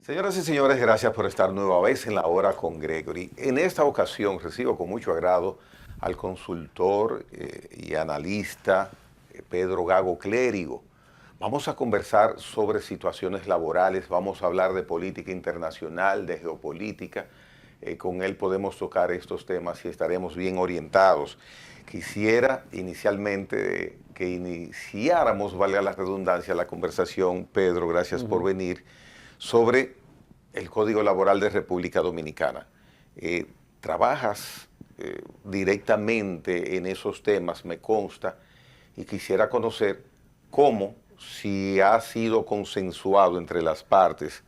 Señoras y señores, gracias por estar nueva vez en la hora con Gregory. En esta ocasión recibo con mucho agrado al consultor y analista Pedro Gago Clérigo. Vamos a conversar sobre situaciones laborales, vamos a hablar de política internacional, de geopolítica. Con él podemos tocar estos temas y estaremos bien orientados. Quisiera inicialmente que iniciáramos, valga la redundancia, la conversación, Pedro, gracias por venir, sobre el Código Laboral de República Dominicana. Trabajas directamente en esos temas, me consta, y quisiera conocer cómo, si ha sido consensuado entre las partes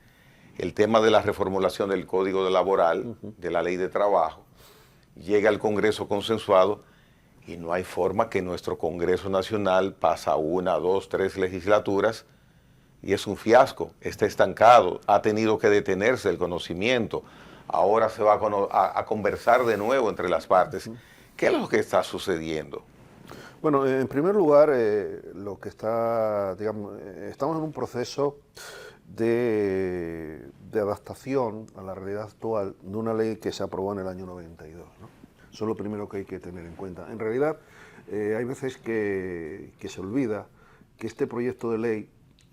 el tema de la reformulación del Código Laboral, de la Ley de Trabajo, llega al Congreso consensuado y no hay forma que nuestro Congreso Nacional pasa 1, 2, 3 legislaturas y es un fiasco, está estancado, ha tenido que detenerse el conocimiento, ahora se va a conversar de nuevo entre las partes. ¿Qué es lo que está sucediendo? Bueno, en primer lugar, lo que está, digamos, estamos en un proceso de adaptación a la realidad actual de una ley que se aprobó en el año 92, ¿no? Eso es lo primero que hay que tener en cuenta. En realidad, hay veces que se olvida que este proyecto de ley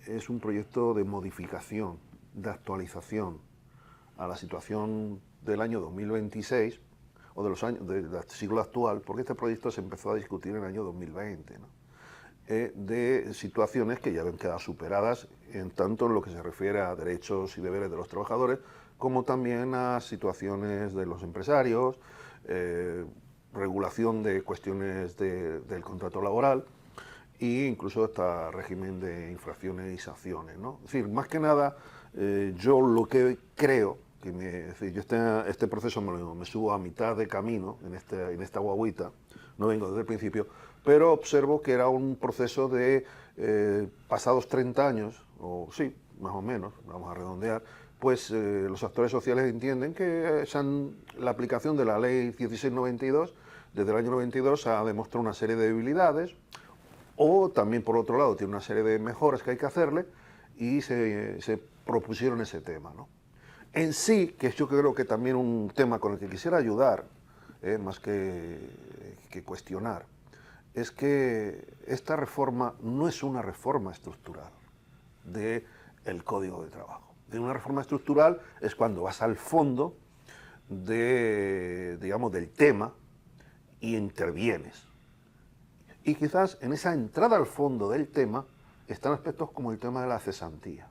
es un proyecto de modificación, de actualización a la situación del año 2026 o de los años del siglo actual, porque este proyecto se empezó a discutir en el año 2020, ¿no? De situaciones que ya habían quedado superadas, en tanto en lo que se refiere a derechos y deberes de los trabajadores, como también a situaciones de los empresarios, regulación de cuestiones del contrato laboral e incluso hasta régimen de infracciones y sanciones, ¿no? Es decir, más que nada, yo lo que creo, es decir, yo este proceso me subo a mitad de camino en esta guaguita, no vengo desde el principio, pero observo que era un proceso de pasados 30 años, o sí, más o menos, vamos a redondear, pues los actores sociales entienden que la aplicación de la ley 1692, desde el año 92, ha demostrado una serie de debilidades, o también por otro lado tiene una serie de mejoras que hay que hacerle, y se propusieron ese tema, ¿no? En sí, que yo creo que también un tema con el que quisiera ayudar, más que cuestionar, es que esta reforma no es una reforma estructural del Código de Trabajo. Una reforma estructural es cuando vas al fondo digamos, del tema y intervienes. Y quizás en esa entrada al fondo del tema están aspectos como el tema de la cesantía.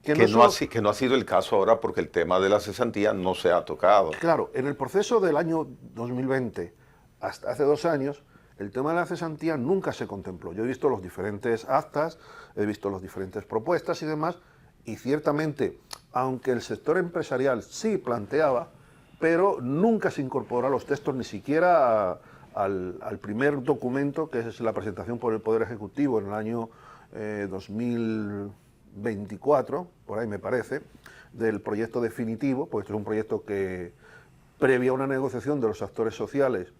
Que no ha sido el caso ahora porque el tema de la cesantía no se ha tocado. Claro, en el proceso del año 2020, hasta hace 2 años, el tema de la cesantía nunca se contempló. Yo he visto los diferentes actas, he visto las diferentes propuestas y demás, y ciertamente, aunque el sector empresarial sí planteaba, pero nunca se incorporó a los textos, ni siquiera al primer documento, que es la presentación por el Poder Ejecutivo en el año 2024, por ahí me parece, del proyecto definitivo, pues este es un proyecto que, previa a una negociación de los actores sociales,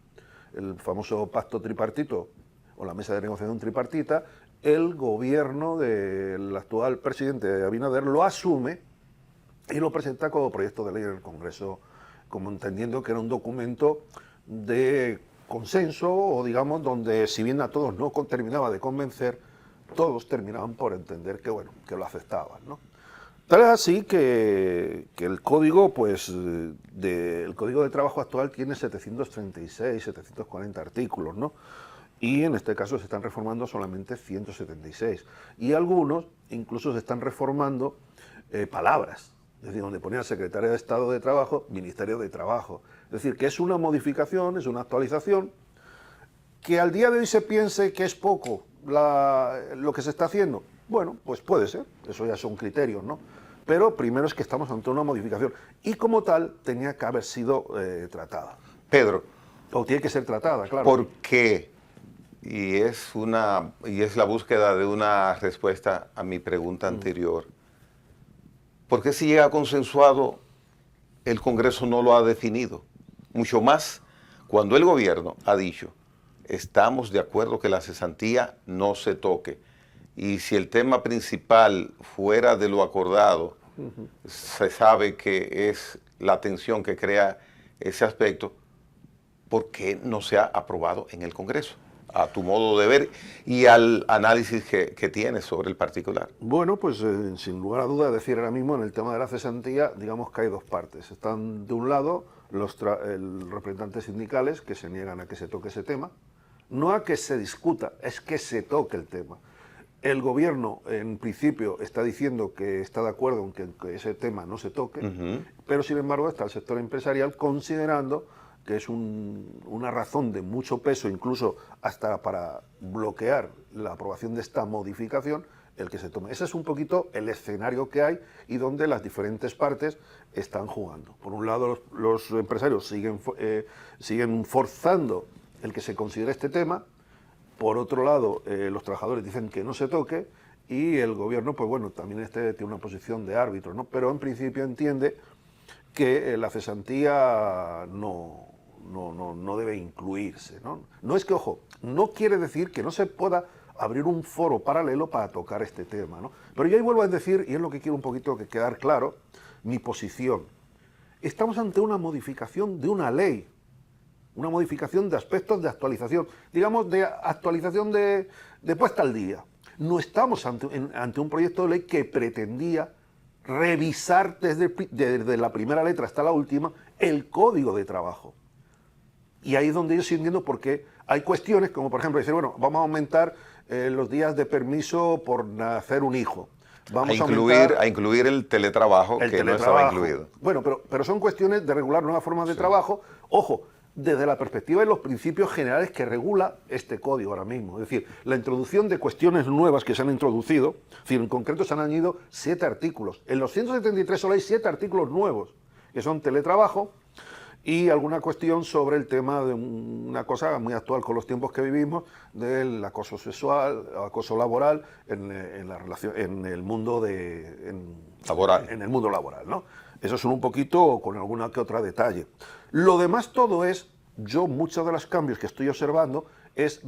el famoso pacto tripartito, o la mesa de negociación tripartita, el gobierno del actual presidente Abinader lo asume y lo presenta como proyecto de ley en el Congreso, como entendiendo que era un documento de consenso, o digamos, donde si bien a todos no terminaba de convencer, todos terminaban por entender que, bueno, que lo aceptaban, ¿no? Tal es así que el código, pues, el Código de Trabajo actual tiene 736, 740 artículos, ¿no? Y en este caso se están reformando solamente 176. Y algunos incluso se están reformando palabras, es decir, donde ponía Secretario de Estado de Trabajo, Ministerio de Trabajo. Es decir, que es una modificación, es una actualización, que al día de hoy se piense que es poco lo que se está haciendo. Bueno, pues puede ser, eso ya son criterios, ¿no? Pero primero es que estamos ante una modificación y como tal tenía que haber sido tratada. Pedro. O tiene que ser tratada, claro. ¿Por qué? Y es la búsqueda de una respuesta a mi pregunta anterior. ¿Por qué si llega consensuado el Congreso no lo ha definido? Mucho más cuando el gobierno ha dicho, estamos de acuerdo que la cesantía no se toque. Y si el tema principal fuera de lo acordado, Se sabe que es la tensión que crea ese aspecto. ¿Por qué no se ha aprobado en el Congreso? A tu modo de ver y al análisis que tienes sobre el particular. Bueno, pues sin lugar a dudas, decir ahora mismo en el tema de la cesantía, digamos que hay dos partes. Están de un lado los representantes sindicales que se niegan a que se toque ese tema, no a que se discuta, es que se toque el tema. El gobierno, en principio, está diciendo que está de acuerdo en que ese tema no se toque, pero sin embargo está el sector empresarial considerando que es una razón de mucho peso, incluso hasta para bloquear la aprobación de esta modificación, el que se tome. Ese es un poquito el escenario que hay y donde las diferentes partes están jugando. Por un lado, los empresarios siguen forzando el que se considere este tema. Por otro lado, los trabajadores dicen que no se toque y el gobierno, pues bueno, también tiene una posición de árbitro, ¿no? Pero en principio entiende que la cesantía no debe incluirse, ¿no? No es que, ojo, no quiere decir que no se pueda abrir un foro paralelo para tocar este tema, ¿no? Pero yo ahí vuelvo a decir, y es lo que quiero un poquito que quedar claro, mi posición. Estamos ante una modificación de una ley, una modificación de aspectos de actualización, digamos de actualización de puesta al día. No estamos ante un proyecto de ley que pretendía revisar desde la primera letra hasta la última el Código de Trabajo. Y ahí es donde yo sí entiendo por qué hay cuestiones como, por ejemplo, decir, bueno, vamos a aumentar los días de permiso por nacer un hijo. Vamos a incluir el teletrabajo, no estaba incluido. Bueno, pero son cuestiones de regular nuevas formas de trabajo. Ojo, desde la perspectiva de los principios generales que regula este código ahora mismo. Es decir, la introducción de cuestiones nuevas que se han introducido, es decir, en concreto se han añadido 7 artículos. En los 173 solo hay 7 artículos nuevos, que son teletrabajo y alguna cuestión sobre el tema de una cosa muy actual con los tiempos que vivimos, del acoso sexual, acoso laboral en el mundo laboral. En el mundo laboral, ¿no? Eso es un poquito con alguna que otra detalle. Lo demás todo es, muchos de los cambios que estoy observando es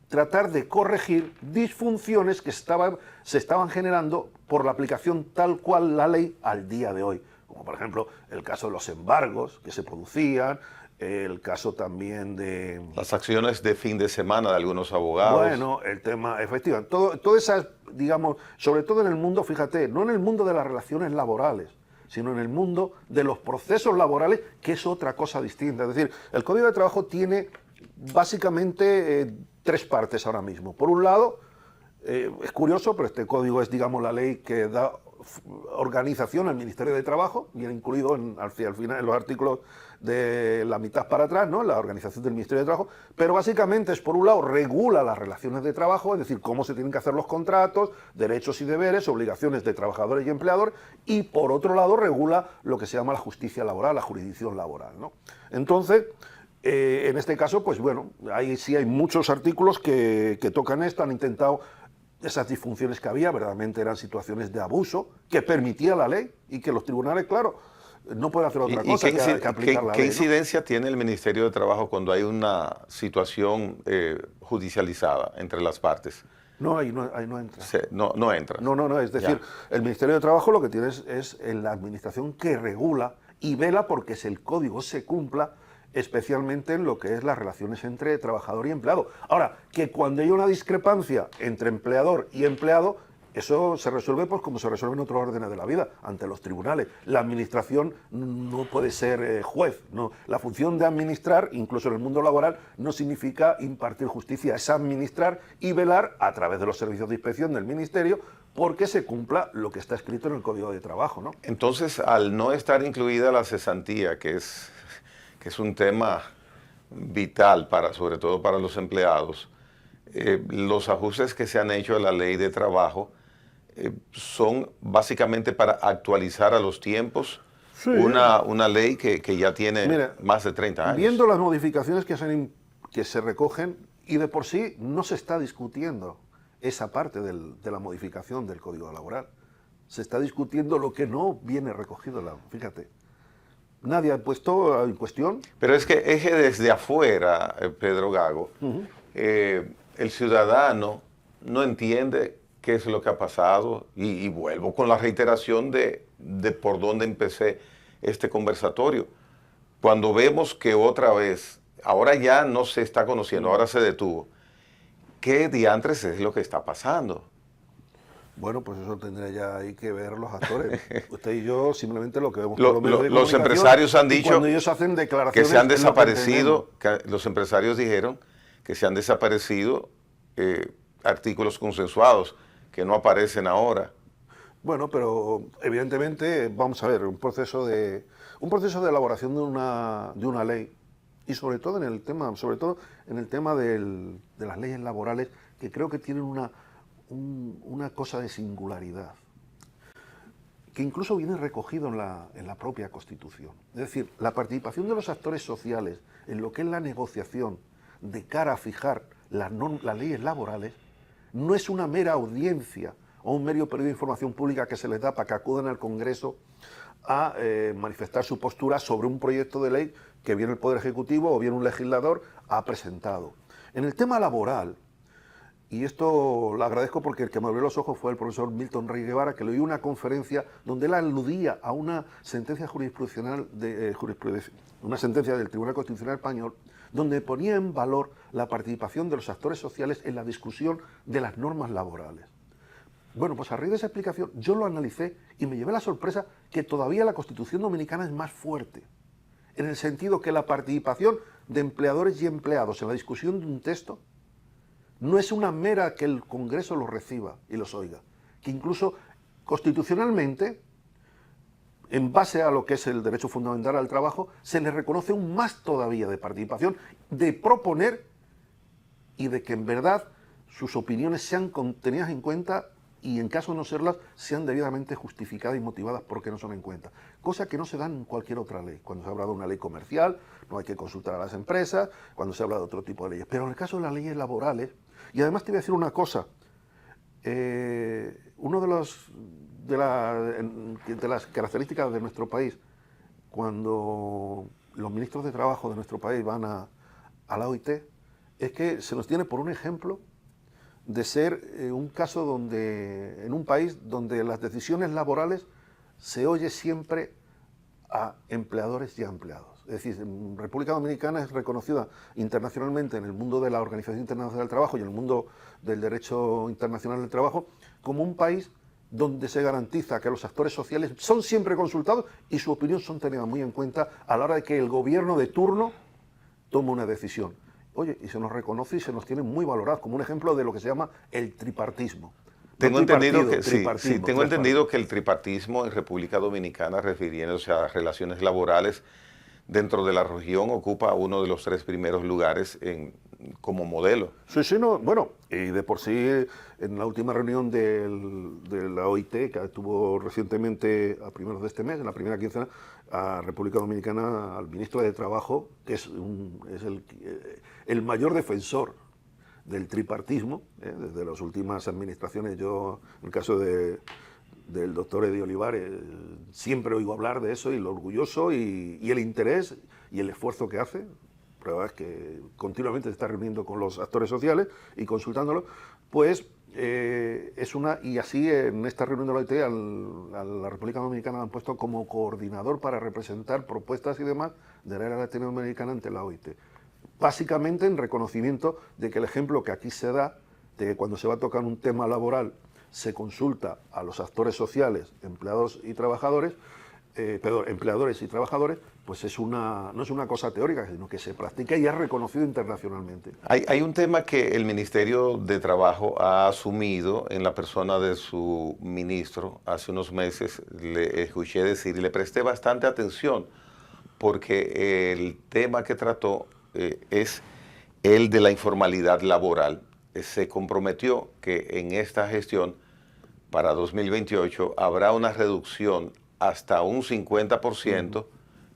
tratar de corregir disfunciones que se estaban generando por la aplicación tal cual la ley al día de hoy. Como por ejemplo el caso de los embargos que se producían, el caso también de... las acciones de fin de semana de algunos abogados. Bueno, el tema, efectivamente, todas esas, digamos, sobre todo en el mundo, fíjate, no en el mundo de las relaciones laborales, sino en el mundo de los procesos laborales, que es otra cosa distinta. Es decir, el Código de Trabajo tiene básicamente 3 partes ahora mismo. Por un lado, es curioso, pero este código es, digamos, la ley que da organización al Ministerio de Trabajo, viene incluido al final en los artículos de la mitad para atrás, ¿no? La organización del Ministerio de Trabajo, pero básicamente es, por un lado, regula las relaciones de trabajo, es decir, cómo se tienen que hacer los contratos, derechos y deberes, obligaciones de trabajadores y empleadores, y por otro lado regula lo que se llama la justicia laboral, la jurisdicción laboral, ¿no? Entonces, en este caso, pues bueno, ahí sí hay muchos artículos que tocan esto, han intentado esas disfunciones que había, verdaderamente eran situaciones de abuso que permitía la ley y que los tribunales, claro, no pueden hacer otra cosa que aplicar la ley. ¿Qué incidencia tiene el Ministerio de Trabajo cuando hay una situación judicializada entre las partes? No, ahí no entra. No entra. No, es decir, el Ministerio de Trabajo lo que tiene es la administración que regula y vela porque el código se cumpla, especialmente en lo que es las relaciones entre trabajador y empleado. Ahora, que cuando hay una discrepancia entre empleador y empleado, eso se resuelve pues como se resuelve en otros órdenes de la vida, ante los tribunales. La administración no puede ser juez, no. La función de administrar, incluso en el mundo laboral, no significa impartir justicia, es administrar y velar a través de los servicios de inspección del Ministerio porque se cumpla lo que está escrito en el Código de Trabajo, ¿no? Entonces, al no estar incluida la cesantía, que es un tema vital sobre todo para los empleados, los ajustes que se han hecho a la ley de trabajo son básicamente para actualizar a los tiempos. Sí. Una ley que ya tiene más de 30 años. Viendo las modificaciones que se recogen, y de por sí no se está discutiendo esa parte de la modificación del Código Laboral. Se está discutiendo lo que no viene recogido, fíjate. Nadie ha puesto en cuestión. Pero es que desde afuera, Pedro Gago, el ciudadano no entiende qué es lo que ha pasado y vuelvo con la reiteración de por dónde empecé este conversatorio. Cuando vemos que otra vez, ahora ya no se está conociendo, ahora se detuvo, ¿qué diantres es lo que está pasando? Bueno, pues eso tendría ya ahí que ver los actores. Usted y yo simplemente lo que vemos por los medios de Los comunicación, empresarios han dicho cuando ellos hacen que declaraciones se han es lo que desaparecido, los empresarios dijeron que se han desaparecido artículos consensuados que no aparecen ahora. Bueno, pero evidentemente, vamos a ver, un proceso de elaboración de una ley, y sobre todo en el tema, de las leyes laborales, que creo que tienen una cosa de singularidad, que incluso viene recogido en la propia Constitución. Es decir, la participación de los actores sociales en lo que es la negociación de cara a fijar las leyes laborales no es una mera audiencia o un mero periodo de información pública que se les da para que acudan al Congreso a manifestar su postura sobre un proyecto de ley que bien el Poder Ejecutivo o bien un legislador ha presentado. En el tema laboral, y esto lo agradezco porque el que me abrió los ojos fue el profesor Milton Rey Guevara, que le oí una conferencia donde él aludía a una sentencia jurisprudencial, una sentencia del Tribunal Constitucional Español, donde ponía en valor la participación de los actores sociales en la discusión de las normas laborales. Bueno, pues a raíz de esa explicación yo lo analicé y me llevé la sorpresa que todavía la Constitución Dominicana es más fuerte, en el sentido que la participación de empleadores y empleados en la discusión de un texto no es una mera que el Congreso los reciba y los oiga, que incluso constitucionalmente, en base a lo que es el derecho fundamental al trabajo, se les reconoce aún más todavía de participación, de proponer y de que en verdad sus opiniones sean tenidas en cuenta y en caso de no serlas, sean debidamente justificadas y motivadas porque no son en cuenta. Cosa que no se da en cualquier otra ley. Cuando se habla de una ley comercial, no hay que consultar a las empresas, cuando se habla de otro tipo de leyes. Pero en el caso de las leyes laborales, y además te voy a decir una cosa, uno de las características de nuestro país, cuando los ministros de trabajo de nuestro país van a la OIT, es que se nos tiene por un ejemplo de ser un caso en un país donde las decisiones laborales se oye siempre a empleadores y a empleados. Es decir, República Dominicana es reconocida internacionalmente en el mundo de la Organización Internacional del Trabajo y en el mundo del derecho internacional del trabajo como un país donde se garantiza que los actores sociales son siempre consultados y su opinión son tenidas muy en cuenta a la hora de que el gobierno de turno tome una decisión. Oye, y se nos reconoce y se nos tiene muy valorados como un ejemplo de lo que se llama el tripartismo. Tengo entendido que el tripartismo en República Dominicana, refiriéndose a relaciones laborales dentro de la región, ocupa uno de los 3 primeros lugares como modelo. Sí, no, bueno, y de por sí en la última reunión de la OIT, que estuvo recientemente a primeros de este mes, en la primera quincena, a República Dominicana, al ministro de Trabajo, que es el mayor defensor del tripartismo, desde las últimas administraciones. Yo, en el caso del doctor Eddie Olivares, siempre oigo hablar de eso y lo orgulloso y el interés y el esfuerzo que hace. Prueba es que continuamente se está reuniendo con los actores sociales y consultándolos, pues y así en esta reunión de la OIT a la República Dominicana la han puesto como coordinador para representar propuestas y demás de la área latinoamericana ante la OIT. Básicamente en reconocimiento de que el ejemplo que aquí se da, de que cuando se va a tocar un tema laboral se consulta a los actores sociales, empleadores y trabajadores, pues no es una cosa teórica, sino que se practica y es reconocido internacionalmente. Hay un tema que el Ministerio de Trabajo ha asumido en la persona de su ministro. Hace unos meses le escuché decir y le presté bastante atención porque el tema que trató es el de la informalidad laboral. Se comprometió que en esta gestión para 2028 habrá una reducción hasta un 50%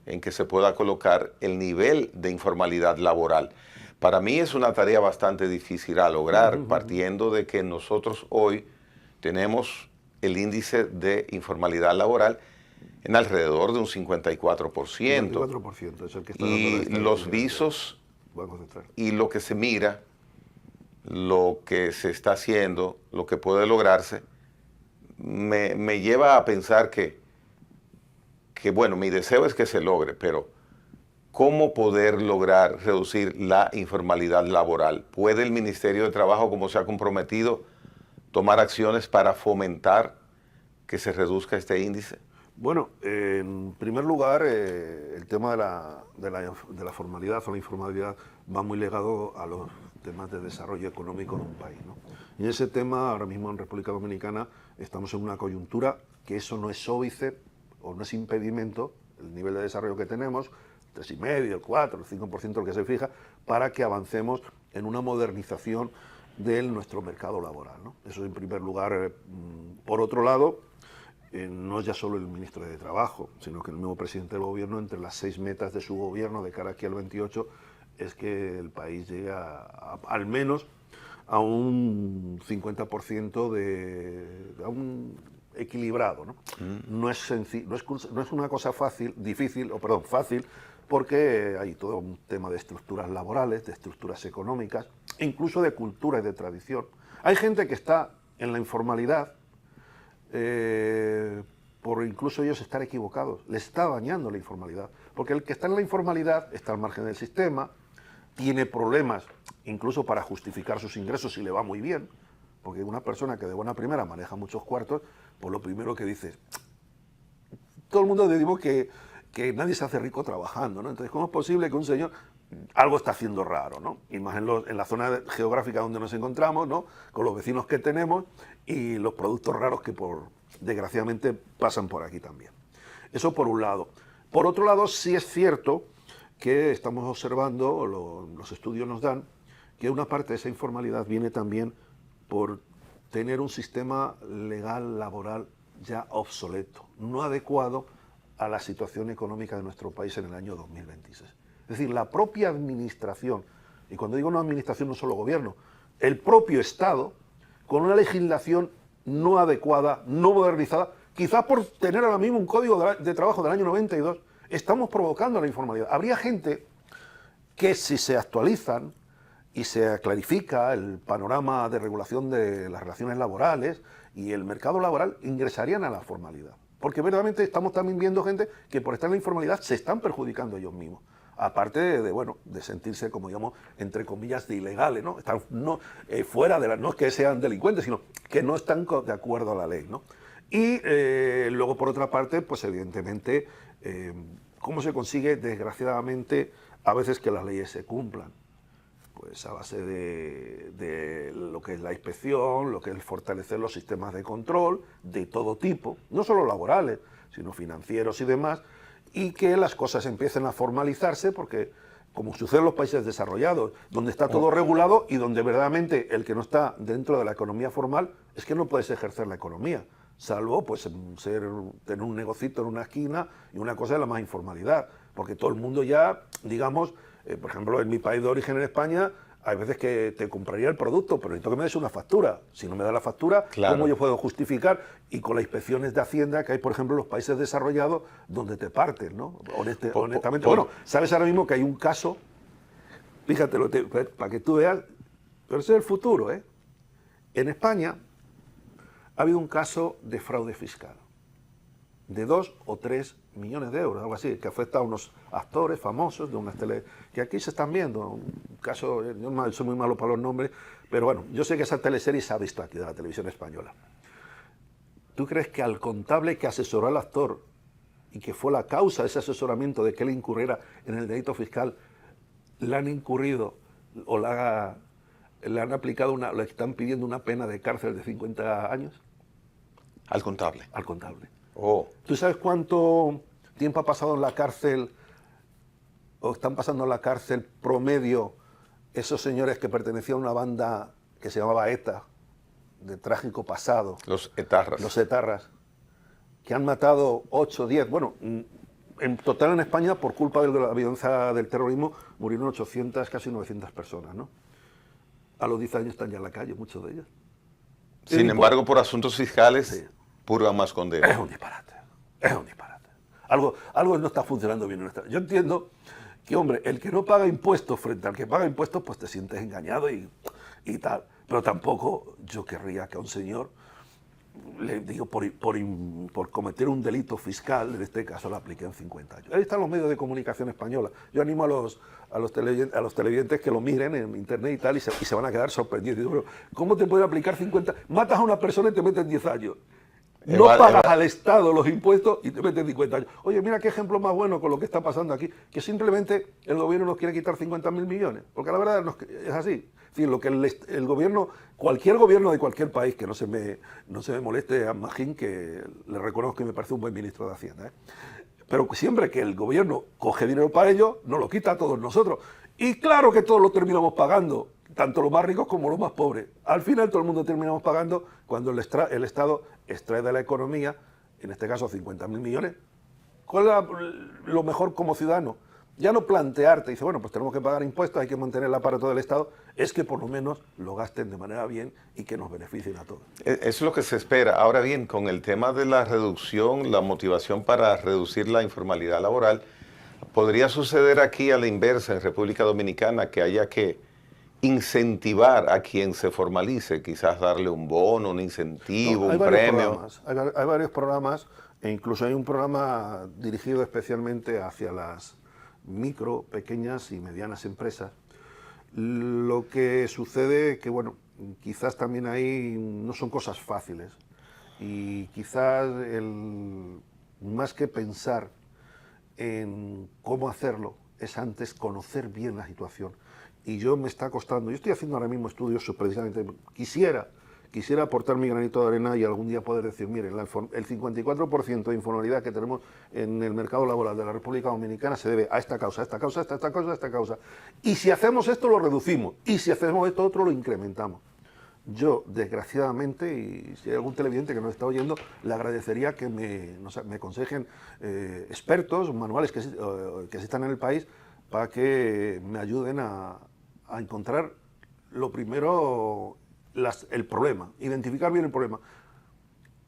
en que se pueda colocar el nivel de informalidad laboral. Para mí es una tarea bastante difícil a lograr, partiendo de que nosotros hoy tenemos el índice de informalidad laboral en alrededor de un 54%. 54% es el que está dando y los visos y lo que se mira lo que se está haciendo, lo que puede lograrse, me lleva a pensar que, bueno, mi deseo es que se logre, pero ¿cómo poder lograr reducir la informalidad laboral? ¿Puede el Ministerio de Trabajo, como se ha comprometido, tomar acciones para fomentar que se reduzca este índice? Bueno, en primer lugar, el tema de la formalidad o la informalidad va muy ligado a los temas de desarrollo económico de un país, ¿no? Y en ese tema, ahora mismo en República Dominicana, estamos en una coyuntura que eso no es óbice o no es impedimento, el nivel de desarrollo que tenemos, 3,5, el 4, el 5% el que se fija, para que avancemos en una modernización de nuestro mercado laboral, ¿no? Eso en primer lugar. Por otro lado, no es ya solo el ministro de Trabajo, sino que el nuevo presidente del gobierno, entre las 6 metas de su gobierno de cara aquí al 28, es que el país llegue al menos a un 50% a un equilibrado, ¿no? No es sencillo, no es una cosa fácil, porque hay todo un tema de estructuras laborales, de estructuras económicas, e incluso de cultura y de tradición. Hay gente que está en la informalidad, por incluso ellos estar equivocados, les está dañando la informalidad, porque el que está en la informalidad está al margen del sistema, tiene problemas incluso para justificar sus ingresos si le va muy bien, porque una persona que de buena primera maneja muchos cuartos, pues lo primero que dice, todo el mundo decimos que nadie se hace rico trabajando, ¿no? Entonces, ¿cómo es posible que un señor algo está haciendo raro, ¿no? Y más en la zona geográfica donde nos encontramos, ¿no? Con los vecinos que tenemos y los productos raros que desgraciadamente pasan por aquí también. Eso por un lado. Por otro lado, sí es cierto que estamos observando, los estudios nos dan, que una parte de esa informalidad viene también por tener un sistema legal laboral ya obsoleto, no adecuado a la situación económica de nuestro país en el año 2026. Es decir, la propia administración, y cuando digo no administración no solo gobierno, el propio Estado, con una legislación no adecuada, no modernizada, quizás por tener ahora mismo un código de trabajo del año 92, estamos provocando la informalidad. Habría gente que si se actualizan y se clarifica el panorama de regulación de las relaciones laborales y el mercado laboral, ingresarían a la formalidad. Porque verdaderamente estamos también viendo gente que por estar en la informalidad se están perjudicando ellos mismos. Aparte de sentirse, como digamos, entre comillas, de ilegales, ¿no? Están fuera de no es que sean delincuentes, sino que no están de acuerdo a la ley, ¿no? Y luego, por otra parte, pues evidentemente, ¿cómo se consigue, desgraciadamente, a veces que las leyes se cumplan? Pues a base de lo que es la inspección, lo que es fortalecer los sistemas de control de todo tipo, no solo laborales, sino financieros y demás, y que las cosas empiecen a formalizarse, porque como sucede en los países desarrollados, donde está todo regulado y donde verdaderamente el que no está dentro de la economía formal es que no puedes ejercer la economía, salvo pues tener un negocito en una esquina y una cosa de la más informalidad, porque todo el mundo ya, digamos, por ejemplo, en mi país de origen, en España, hay veces que te compraría el producto, pero necesito que me des una factura. Si no me da la factura, claro, ¿cómo yo puedo justificar? Y con las inspecciones de Hacienda que hay, por ejemplo, en los países desarrollados, donde te parten, ¿no? Honestamente. Bueno, sabes ahora mismo que hay un caso, fíjate, para que tú veas, pero ese es el futuro, ¿eh? En España ha habido un caso de fraude fiscal, de 2 o 3 millones de euros, algo así, que afecta a unos actores famosos de unas tele, que aquí se están viendo, un caso, yo soy muy malo para los nombres, pero bueno, yo sé que esa teleserie se ha visto aquí, de la televisión española. ¿Tú crees que al contable que asesoró al actor y que fue la causa de ese asesoramiento de que él incurriera en el delito fiscal, le han incurrido o le han aplicado le están pidiendo una pena de cárcel de 50 años? Al contable. Al contable. Oh. ¿Tú sabes cuánto tiempo ha pasado en la cárcel, o están pasando en la cárcel promedio, esos señores que pertenecían a una banda que se llamaba ETA, de trágico pasado? Los etarras. Los etarras, que han matado 8, 10, bueno, en total en España, por culpa de la violencia del terrorismo, murieron 800, casi 900 personas, ¿no? A los 10 años están ya en la calle, muchos de ellos. Sin embargo, por asuntos fiscales, sí, purgan más condena. Es un disparate, es un disparate. Algo no está funcionando bien. Yo entiendo que, hombre, el que no paga impuestos frente al que paga impuestos, pues te sientes engañado y y tal. Pero tampoco yo querría que a un señor, le digo, por cometer un delito fiscal, en este caso le apliquen 50 años. Ahí están los medios de comunicación española. Yo animo a los televidentes que lo miren en internet y tal, y se van a quedar sorprendidos. Digo, pero ¿cómo te puede aplicar 50? Matas a una persona y te meten 10 años. No pagas al Estado los impuestos y te meten 50 años. Oye, mira qué ejemplo más bueno con lo que está pasando aquí, que simplemente el gobierno nos quiere quitar 50.000 millones, porque la verdad es así. Es decir, lo que el gobierno, cualquier gobierno de cualquier país, que no se me moleste a Magín, que le reconozco que me parece un buen ministro de Hacienda, pero siempre que el gobierno coge dinero para ello, nos lo quita a todos nosotros. Y claro que todos lo terminamos pagando, tanto los más ricos como los más pobres. Al final todo el mundo terminamos pagando cuando el Estado extrae de la economía, en este caso 50.000 millones. ¿Cuál es lo mejor como ciudadano? Ya no plantearte, dice, bueno, pues tenemos que pagar impuestos, hay que mantener el aparato del Estado, es que por lo menos lo gasten de manera bien y que nos beneficien a todos. Eso es lo que se espera. Ahora bien, con el tema de la reducción, la motivación para reducir la informalidad laboral, ¿podría suceder aquí a la inversa en República Dominicana que haya que incentivar a quien se formalice, quizás darle un bono, un incentivo, un premio? Hay varios programas, e incluso hay un programa dirigido especialmente hacia las micro, pequeñas y medianas empresas. Lo que sucede que, bueno, quizás también ahí no son cosas fáciles y quizás más que pensar en cómo hacerlo es antes conocer bien la situación. Y me está costando, yo estoy haciendo ahora mismo estudios precisamente, quisiera aportar mi granito de arena y algún día poder decir, miren, el 54% de informalidad que tenemos en el mercado laboral de la República Dominicana se debe a esta causa, a esta causa, a esta causa, a esta causa. Y si hacemos esto lo reducimos, y si hacemos esto otro lo incrementamos. Yo, desgraciadamente, y si hay algún televidente que nos está oyendo, le agradecería que me aconsejen expertos, manuales que existan en el país, para que me ayuden a encontrar lo primero, el problema, identificar bien el problema.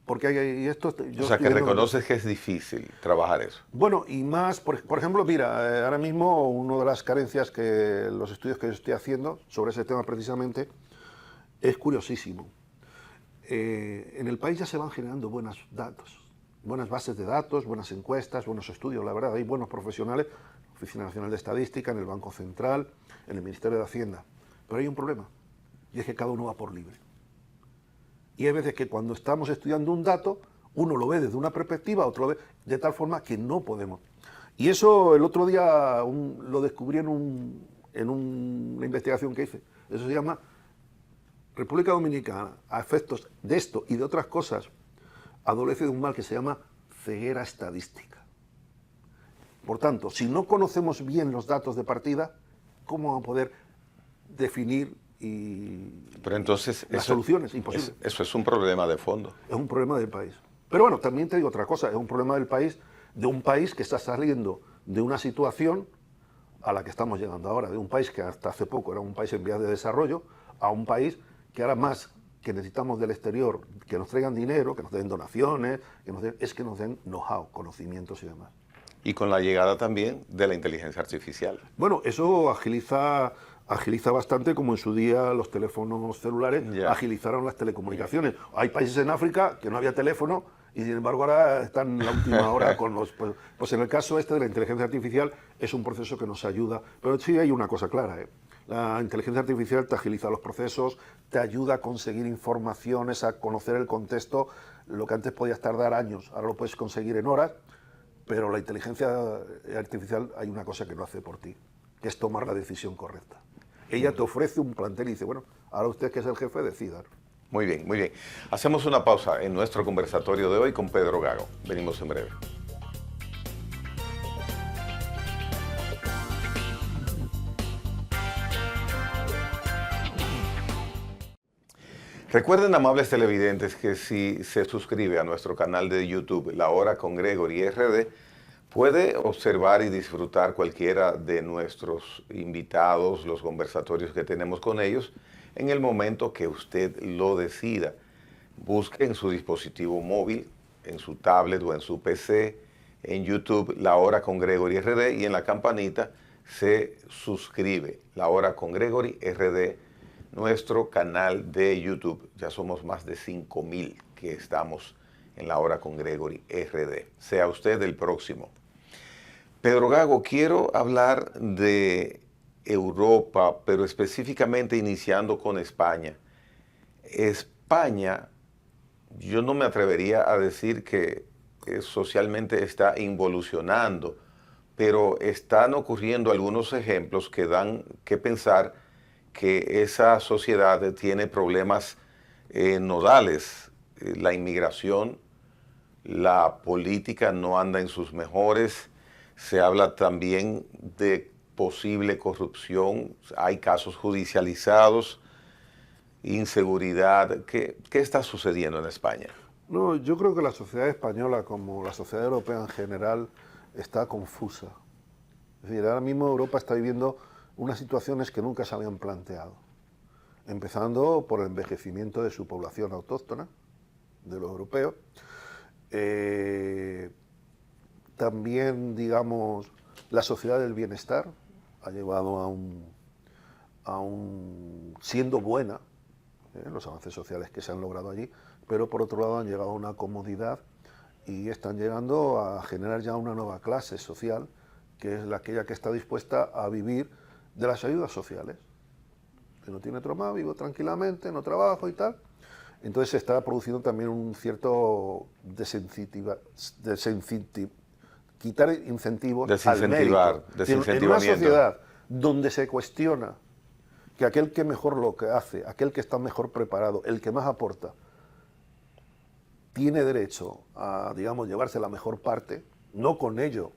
Porque o sea, que reconoces que es difícil trabajar eso. Bueno, y más, por ejemplo, mira, ahora mismo una de las carencias que los estudios que yo estoy haciendo sobre ese tema precisamente es curiosísimo. En el país ya se van generando buenos datos, buenas bases de datos, buenas encuestas, buenos estudios, la verdad, hay buenos profesionales, Oficina Nacional de Estadística, en el Banco Central, en el Ministerio de Hacienda. Pero hay un problema, y es que cada uno va por libre. Y hay veces que cuando estamos estudiando un dato, uno lo ve desde una perspectiva, otro lo ve de tal forma que no podemos. Y eso el otro día lo descubrí en una investigación que hice. Eso se llama República Dominicana, a efectos de esto y de otras cosas, adolece de un mal que se llama ceguera estadística. Por tanto, si no conocemos bien los datos de partida, ¿cómo vamos a poder definir Pero entonces, las soluciones? Imposible. Eso es un problema de fondo. Es un problema del país. Pero bueno, también te digo otra cosa, es un problema del país, de un país que está saliendo de una situación a la que estamos llegando ahora, de un país que hasta hace poco era un país en vías de desarrollo, a un país que ahora más que necesitamos del exterior, que nos traigan dinero, que nos den donaciones, que nos den know-how, conocimientos y demás. Y con la llegada también de la inteligencia artificial. Bueno, eso agiliza bastante, como en su día los teléfonos celulares agilizaron las telecomunicaciones. Hay países en África que no había teléfono y sin embargo ahora están en la última hora con los... Pues en el caso de la inteligencia artificial es un proceso que nos ayuda. Pero sí hay una cosa clara, La inteligencia artificial te agiliza los procesos, te ayuda a conseguir informaciones, a conocer el contexto. Lo que antes podías tardar años, ahora lo puedes conseguir en horas. Pero la inteligencia artificial hay una cosa que no hace por ti, que es tomar la decisión correcta. Ella te ofrece un plantel y dice, bueno, ahora usted que es el jefe decida. Muy bien, muy bien. Hacemos una pausa en nuestro conversatorio de hoy con Pedro Gago. Venimos en breve. Recuerden, amables televidentes, que si se suscribe a nuestro canal de YouTube, La Hora con Gregory RD, puede observar y disfrutar cualquiera de nuestros invitados, los conversatorios que tenemos con ellos, en el momento que usted lo decida. Busque en su dispositivo móvil, en su tablet o en su PC, en YouTube, La Hora con Gregory RD, y en la campanita se suscribe. La Hora con Gregory RD nuestro canal de YouTube. Ya somos más de 5.000 que estamos en La Hora con Gregory RD. Sea usted el próximo. Pedro Gago, quiero hablar de Europa, pero específicamente iniciando con España. España, yo no me atrevería a decir que socialmente está involucionando, pero están ocurriendo algunos ejemplos que dan que pensar que esa sociedad tiene problemas nodales. La inmigración, la política no anda en sus mejores. Se habla también de posible corrupción, hay casos judicializados, inseguridad. ¿Qué está sucediendo en España? No, yo creo que la sociedad española, como la sociedad europea en general, está confusa. Es decir, ahora mismo Europa está viviendo unas situaciones que nunca se habían planteado. Empezando por el envejecimiento de su población autóctona, de los europeos. También, digamos, la sociedad del bienestar ha llevado a un siendo buena, los avances sociales que se han logrado allí, pero por otro lado han llegado a una comodidad y están llegando a generar ya una nueva clase social, que es aquella que está dispuesta a vivir de las ayudas sociales. Que no tiene otro más, vivo tranquilamente, no trabajo y tal. Entonces se está produciendo también un cierto quitar incentivos al mérito. En una sociedad donde se cuestiona que aquel que mejor lo que hace, aquel que está mejor preparado, el que más aporta, tiene derecho a, digamos, llevarse la mejor parte, no con ello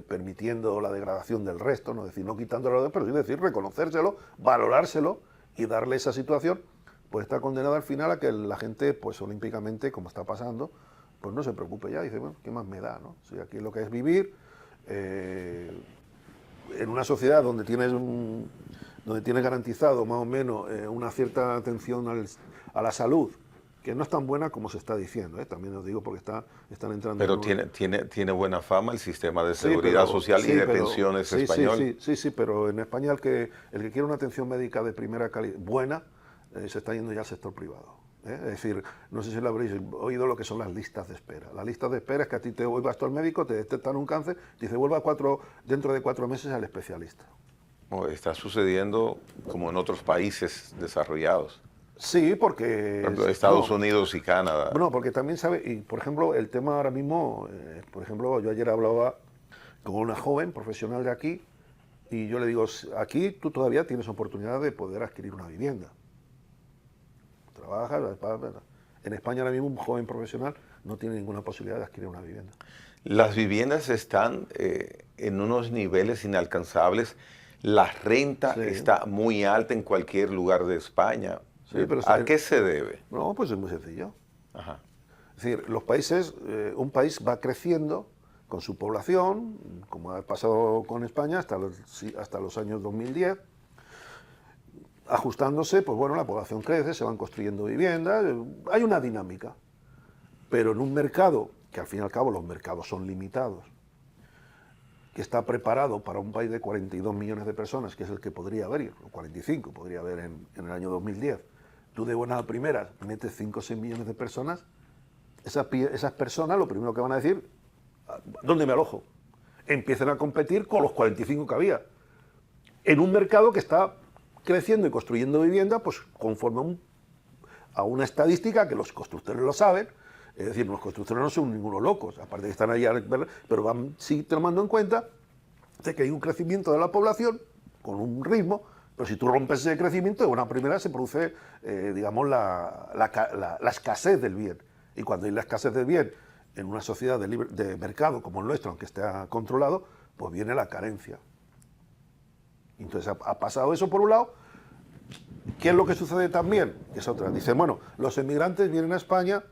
permitiendo la degradación del resto, no decir no quitándolo, pero sí decir reconocérselo, valorárselo y darle esa situación, pues está condenada al final a que la gente, pues olímpicamente, como está pasando, pues no se preocupe ya, dice, bueno, ¿qué más me da? ¿No? Si aquí lo que es vivir, en una sociedad donde tienes garantizado más o menos una cierta atención a la salud, que no es tan buena como se está diciendo, también os digo porque están entrando... Pero tiene buena fama el sistema de seguridad social y de pensiones español. Sí, pero en España el que quiere una atención médica de primera calidad, buena, se está yendo ya al sector privado. Es decir, no sé si lo habréis oído lo que son las listas de espera. Las listas de espera es que a ti vas tú al médico, te detectan un cáncer, te dice vuelva dentro de 4 meses al especialista. Está sucediendo como en otros países desarrollados. Sí, porque... Por ejemplo, Estados Unidos y Canadá. Bueno, porque también sabe, y por ejemplo, el tema ahora mismo, por ejemplo, yo ayer hablaba con una joven profesional de aquí, y yo le digo, aquí tú todavía tienes oportunidad de poder adquirir una vivienda. Trabajas, en España ahora mismo un joven profesional no tiene ninguna posibilidad de adquirir una vivienda. Las viviendas están en unos niveles inalcanzables, la renta está muy alta en cualquier lugar de España. Sí, pero ¿A qué se debe? No, pues es muy sencillo. Ajá. Es decir, los países, un país va creciendo con su población, como ha pasado con España hasta los años 2010, ajustándose, pues bueno, la población crece, se van construyendo viviendas, hay una dinámica, pero en un mercado, que al fin y al cabo los mercados son limitados, que está preparado para un país de 42 millones de personas, que es el que podría haber, o 45 podría haber en el año 2010, tú de buenas a primeras metes 5 o 6 millones de personas, esas personas lo primero que van a decir, ¿dónde me alojo? Empiezan a competir con los 45 que había, en un mercado que está creciendo y construyendo vivienda, pues conforme a una estadística que los constructores lo saben. Es decir, los constructores no son ningunos locos, aparte de que están allá, pero van sí tomando en cuenta de que hay un crecimiento de la población con un ritmo, pero si tú rompes ese crecimiento, de una primera se produce, digamos, la escasez del bien. Y cuando hay la escasez del bien en una sociedad de mercado como el nuestro, aunque esté controlado, pues viene la carencia. Entonces ha pasado eso por un lado. ¿Qué es lo que sucede también? Que es otra. Dicen, bueno, los emigrantes vienen a España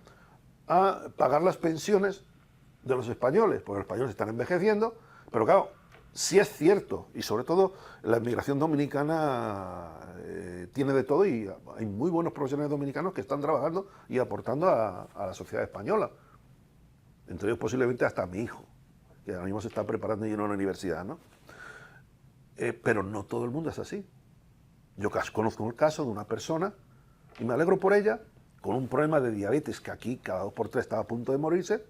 a pagar las pensiones de los españoles, porque los españoles están envejeciendo, pero claro, sí es cierto, y sobre todo la inmigración dominicana tiene de todo, y hay muy buenos profesionales dominicanos que están trabajando y aportando a la sociedad española. Entre ellos posiblemente hasta mi hijo, que ahora mismo se está preparando y en una universidad, ¿no? Pero no todo el mundo es así. Yo conozco el caso de una persona, y me alegro por ella, con un problema de diabetes, que aquí cada 2 por 3 estaba a punto de morirse,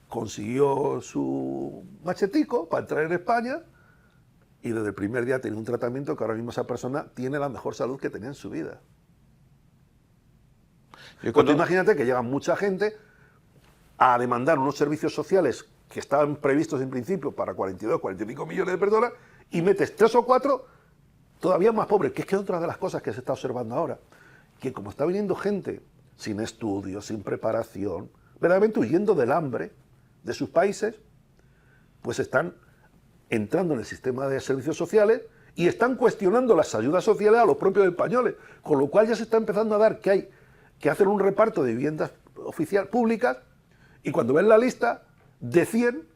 consiguió su machetico para entrar en España, y desde el primer día tenía un tratamiento que ahora mismo esa persona tiene la mejor salud que tenía en su vida. Pues tú imagínate que llega mucha gente a demandar unos servicios sociales que estaban previstos en principio para 42, 45 millones de personas, y metes 3 o 4 todavía más pobres, que es que es otra de las cosas que se está observando ahora, que como está viniendo gente sin estudios, sin preparación, verdaderamente huyendo del hambre de sus países, pues están entrando en el sistema de servicios sociales y están cuestionando las ayudas sociales a los propios españoles, con lo cual ya se está empezando a dar que hay que hacer un reparto de viviendas públicas, y cuando ven la lista, de 100,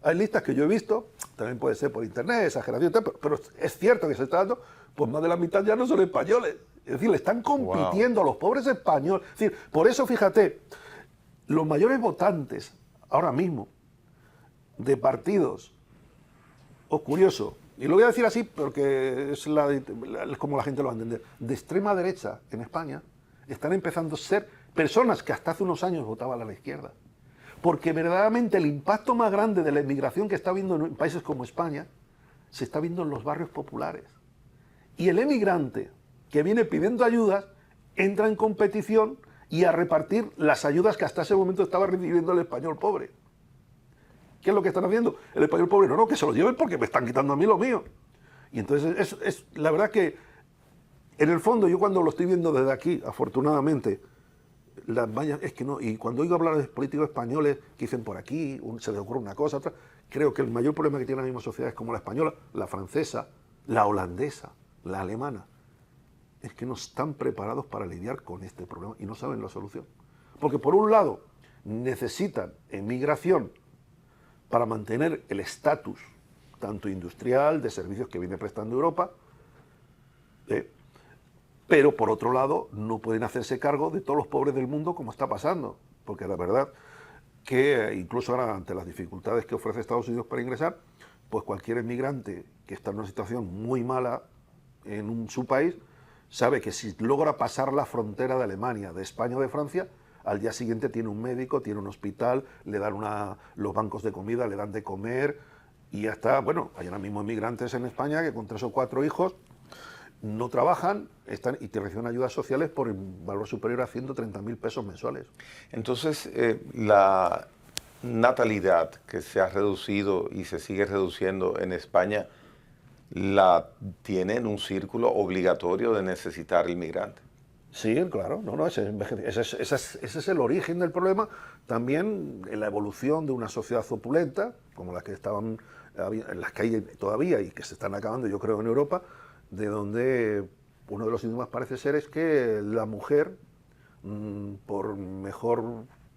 hay listas que yo he visto, también puede ser por internet, exageración, pero es cierto que se está dando, pues más de la mitad ya no son españoles. Es decir, le están compitiendo a los pobres españoles. Es decir, por eso, fíjate, los mayores votantes ahora mismo de partidos, curioso, y lo voy a decir así porque es como la gente lo va a entender, de extrema derecha en España, están empezando a ser personas que hasta hace unos años votaban a la izquierda. Porque verdaderamente el impacto más grande de la inmigración que está habiendo en países como España se está viendo en los barrios populares. Y el emigrante que viene pidiendo ayudas entra en competición y a repartir las ayudas que hasta ese momento estaba recibiendo el español pobre. ¿Qué es lo que están haciendo? El español pobre, no, que se lo lleven porque me están quitando a mí lo mío. Y entonces es la verdad que, en el fondo, yo cuando lo estoy viendo desde aquí, afortunadamente, es que no, y cuando oigo hablar de políticos españoles que dicen por aquí, se les ocurre una cosa, otra, creo que el mayor problema que tiene la misma sociedad es como la española, la francesa, la holandesa, la alemana, es que no están preparados para lidiar con este problema y no saben la solución. Porque por un lado necesitan emigración para mantener el estatus, tanto industrial, de servicios que viene prestando Europa, pero por otro lado no pueden hacerse cargo de todos los pobres del mundo como está pasando, porque la verdad que incluso ahora ante las dificultades que ofrece Estados Unidos para ingresar, pues cualquier emigrante que está en una situación muy mala en su país, sabe que si logra pasar la frontera de Alemania, de España o de Francia, al día siguiente tiene un médico, tiene un hospital, le dan los bancos de comida, le dan de comer, y ya está. Bueno, hay ahora mismo emigrantes en España que con 3 o 4 hijos no trabajan y te reciben ayudas sociales por un valor superior a 130.000 pesos mensuales. Entonces, la natalidad que se ha reducido y se sigue reduciendo en España, ¿la tiene en un círculo obligatorio de necesitar el migrante? Sí, claro, ese es el origen del problema. También en la evolución de una sociedad opulenta, como las que estaban, en las que hay todavía y que se están acabando, yo creo, en Europa, de donde uno de los síntomas parece ser es que la mujer,